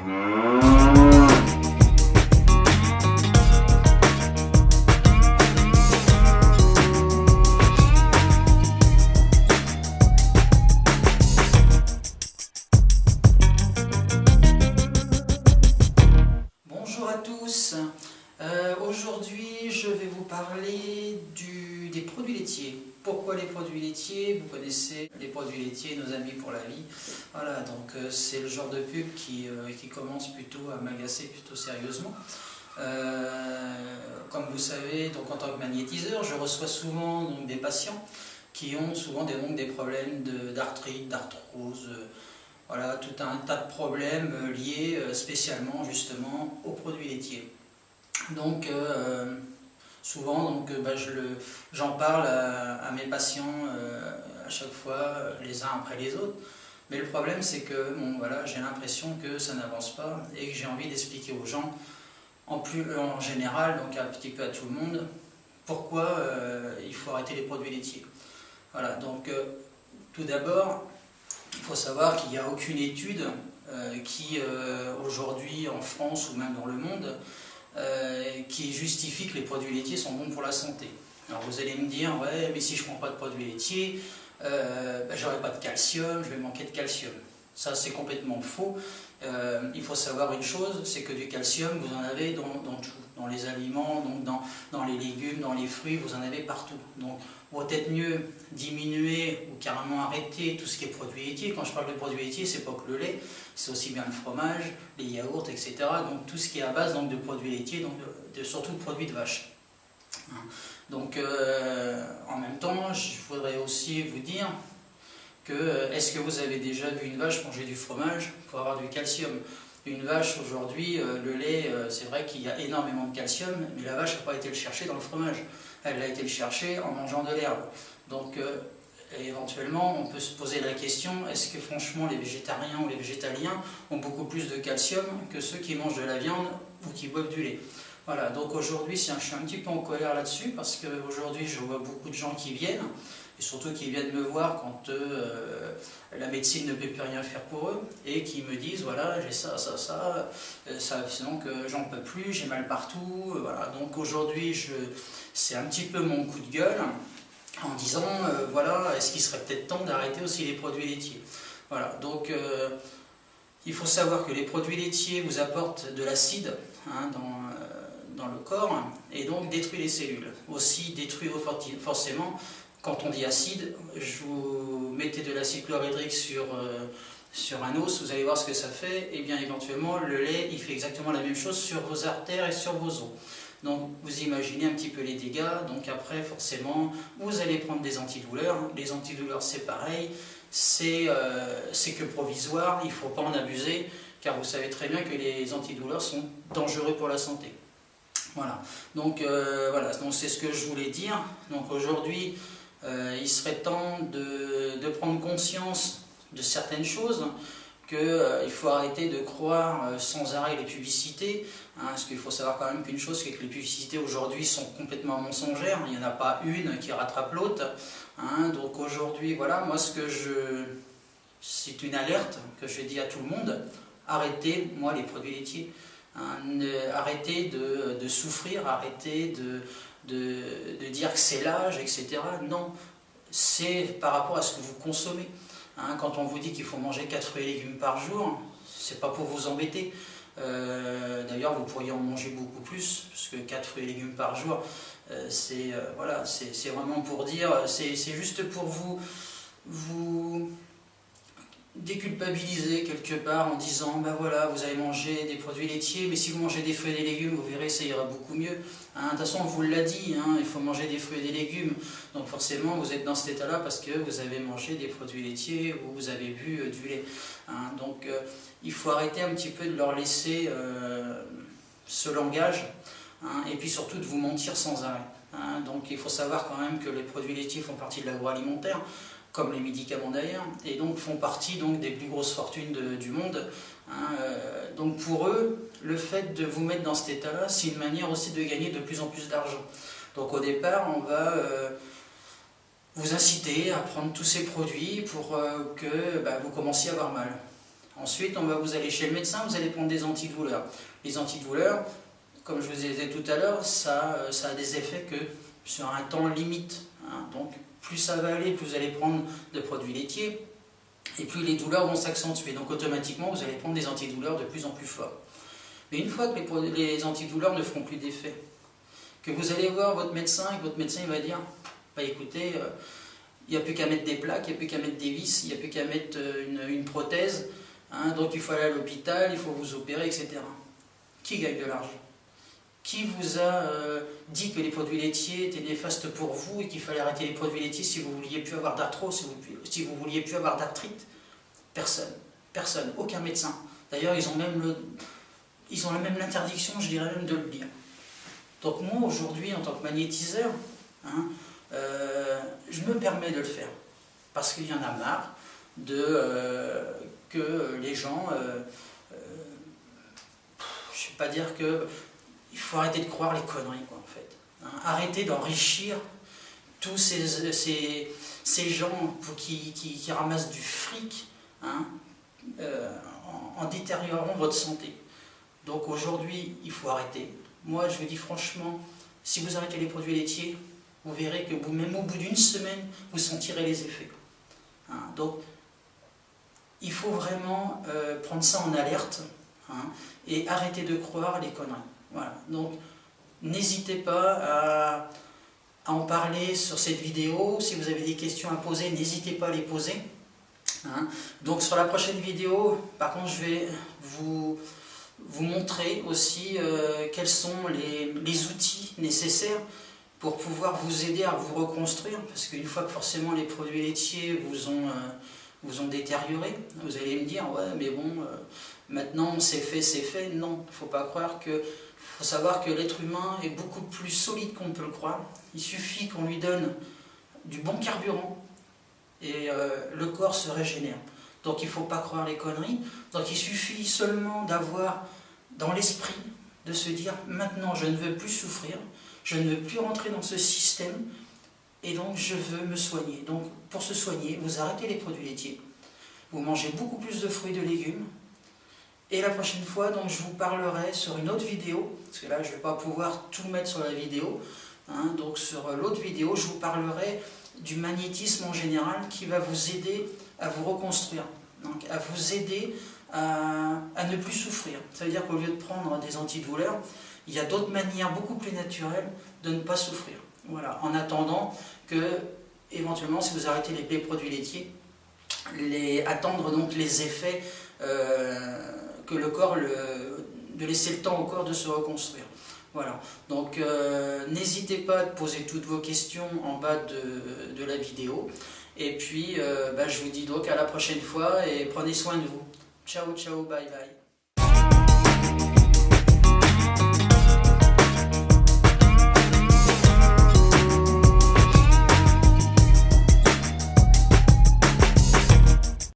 Bonjour à tous, aujourd'hui je vais vous parler des produits laitiers. Pourquoi les produits laitiers? Vous connaissez les produits laitiers, nos amis pour la vie. Voilà, donc c'est le genre de pub qui commence plutôt à m'agacer plutôt sérieusement. Comme vous savez, donc en tant que magnétiseur, je reçois souvent donc, des patients qui ont souvent des problèmes d'arthrite, d'arthrose, voilà, tout un tas de problèmes liés spécialement justement aux produits laitiers. Donc souvent donc, j'en parle à mes patients à chaque fois les uns après les autres. Mais le problème c'est que bon, voilà, j'ai l'impression que ça n'avance pas et que j'ai envie d'expliquer aux gens en général, donc un petit peu à tout le monde, pourquoi il faut arrêter les produits laitiers. Voilà, donc tout d'abord, il faut savoir qu'il n'y a aucune étude qui, aujourd'hui en France ou même dans le monde, qui justifie que les produits laitiers sont bons pour la santé. Alors vous allez me dire, ouais, mais si je ne prends pas de produits laitiers, j'aurai pas de calcium, je vais manquer de calcium. Ça c'est complètement faux. Il faut savoir une chose, c'est que du calcium, vous en avez dans tout. Dans les aliments, donc dans les légumes, dans les fruits, vous en avez partout. Donc, vaut peut-être mieux diminuer ou carrément arrêter tout ce qui est produits laitiers. Quand je parle de produits laitiers, c'est pas que le lait, c'est aussi bien le fromage, les yaourts, etc. Donc, tout ce qui est à base donc, de produits laitiers, donc surtout de produits de vache. Donc, en même temps, je voudrais aussi vous dire que, est-ce que vous avez déjà vu une vache manger du fromage pour avoir du calcium ? Une vache aujourd'hui, le lait, c'est vrai qu'il y a énormément de calcium, mais la vache n'a pas été le chercher dans le fromage. Elle a été le chercher en mangeant de l'herbe. Donc éventuellement, on peut se poser la question, est-ce que franchement les végétariens ou les végétaliens ont beaucoup plus de calcium que ceux qui mangent de la viande ou qui boivent du lait? Voilà, donc aujourd'hui, je suis un petit peu en colère là-dessus, parce qu'aujourd'hui, je vois beaucoup de gens qui viennent, et surtout qui viennent me voir quand la médecine ne peut plus rien faire pour eux, et qui me disent, voilà, j'ai ça, donc j'en peux plus, j'ai mal partout, voilà. Donc aujourd'hui, c'est un petit peu mon coup de gueule, en disant, voilà, est-ce qu'il serait peut-être temps d'arrêter aussi les produits laitiers? Voilà, donc il faut savoir que les produits laitiers vous apportent de l'acide dans le corps, et donc détruit les cellules. Aussi détruit forcément, quand on dit acide, je vous mettez de l'acide chlorhydrique sur un os, vous allez voir ce que ça fait, et bien éventuellement le lait il fait exactement la même chose sur vos artères et sur vos os. Donc vous imaginez un petit peu les dégâts, donc après forcément vous allez prendre des antidouleurs. Les antidouleurs c'est pareil, c'est que provisoire, il ne faut pas en abuser, car vous savez très bien que les antidouleurs sont dangereux pour la santé. Voilà, donc voilà, donc c'est ce que je voulais dire. Donc aujourd'hui, il serait temps de prendre conscience de certaines choses, qu'il faut arrêter de croire sans arrêt les publicités, parce qu'il faut savoir quand même qu'une chose, c'est que les publicités aujourd'hui sont complètement mensongères, il n'y en a pas une qui rattrape l'autre, donc aujourd'hui, voilà, moi c'est une alerte que je dis à tout le monde, arrêtez, moi, les produits laitiers. Arrêtez de souffrir, arrêtez de dire que c'est l'âge, etc. Non, c'est par rapport à ce que vous consommez. Quand on vous dit qu'il faut manger 4 fruits et légumes par jour, c'est pas pour vous embêter. D'ailleurs, vous pourriez en manger beaucoup plus, parce que 4 fruits et légumes par jour, voilà, c'est vraiment pour dire, c'est juste pour vous déculpabiliser quelque part en disant ben voilà, vous avez mangé des produits laitiers, mais si vous mangez des fruits et des légumes, vous verrez, ça ira beaucoup mieux. De toute façon, on vous l'a dit, il faut manger des fruits et des légumes. Donc forcément, vous êtes dans cet état-là parce que vous avez mangé des produits laitiers ou vous avez bu du lait. Donc il faut arrêter un petit peu de leur laisser ce langage, et puis surtout de vous mentir sans arrêt. Donc il faut savoir quand même que les produits laitiers font partie de l'agroalimentaire, comme les médicaments d'ailleurs, et donc font partie donc, des plus grosses fortunes du monde. Donc pour eux, le fait de vous mettre dans cet état-là, c'est une manière aussi de gagner de plus en plus d'argent. Donc au départ, on va vous inciter à prendre tous ces produits pour que vous commenciez à avoir mal. Ensuite, vous allez chez le médecin, vous allez prendre des antidouleurs. Les antidouleurs, comme je vous ai dit tout à l'heure, ça a des effets que sur un temps limite. Hein. Donc, plus ça va aller, plus vous allez prendre de produits laitiers, et plus les douleurs vont s'accentuer. Donc, automatiquement, vous allez prendre des antidouleurs de plus en plus forts. Mais une fois que les antidouleurs ne feront plus d'effet, que vous allez voir votre médecin, et que votre médecin il va dire, bah écoutez, il n'y a plus qu'à mettre des plaques, il n'y a plus qu'à mettre des vis, il n'y a plus qu'à mettre une prothèse, hein, donc il faut aller à l'hôpital, il faut vous opérer, etc. Qui gagne de l'argent? Qui vous a dit que les produits laitiers étaient néfastes pour vous et qu'il fallait arrêter les produits laitiers si vous ne vouliez plus avoir d'arthrose, si vous ne vouliez plus avoir d'arthrite? Personne. Personne. Aucun médecin. D'ailleurs, ils ont même l'interdiction, je dirais même, de le dire. Donc moi, aujourd'hui, en tant que magnétiseur, hein, je me permets de le faire. Parce qu'il y en a marre que les gens... je ne vais pas dire que... Il faut arrêter de croire les conneries, quoi, en fait. Hein, arrêter d'enrichir tous ces gens qui ramassent du fric, hein, en détériorant votre santé. Donc aujourd'hui, il faut arrêter. Moi, je vous dis franchement, si vous arrêtez les produits laitiers, vous verrez que même au bout d'une semaine, vous sentirez les effets. Hein, donc, il faut vraiment prendre ça en alerte, hein, et arrêter de croire les conneries. Voilà. Donc, n'hésitez pas à en parler sur cette vidéo. Si vous avez des questions à poser, n'hésitez pas à les poser. Hein. Donc, sur la prochaine vidéo, par contre, je vais vous montrer aussi quels sont les outils nécessaires pour pouvoir vous aider à vous reconstruire, parce qu'une fois que forcément les produits laitiers vous ont détérioré, vous allez me dire, ouais mais bon, maintenant c'est fait. Non, il ne faut pas croire que... Il faut savoir que l'être humain est beaucoup plus solide qu'on ne peut le croire. Il suffit qu'on lui donne du bon carburant et le corps se régénère. Donc il ne faut pas croire les conneries. Donc il suffit seulement d'avoir dans l'esprit de se dire maintenant je ne veux plus souffrir, je ne veux plus rentrer dans ce système et donc je veux me soigner. Donc pour se soigner, vous arrêtez les produits laitiers, vous mangez beaucoup plus de fruits et de légumes. Et la prochaine fois, donc, je vous parlerai sur une autre vidéo, parce que là je ne vais pas pouvoir tout mettre sur la vidéo, hein, donc sur l'autre vidéo, je vous parlerai du magnétisme en général qui va vous aider à vous reconstruire, donc à vous aider à ne plus souffrir. Ça veut dire qu'au lieu de prendre des antidouleurs, il y a d'autres manières beaucoup plus naturelles de ne pas souffrir. Voilà. En attendant que, éventuellement, si vous arrêtez les produits laitiers, attendre donc les effets que le corps, de laisser le temps au corps de se reconstruire. Voilà, donc n'hésitez pas à poser toutes vos questions en bas de la vidéo. Et puis, je vous dis donc à la prochaine fois et prenez soin de vous. Ciao, ciao, bye bye.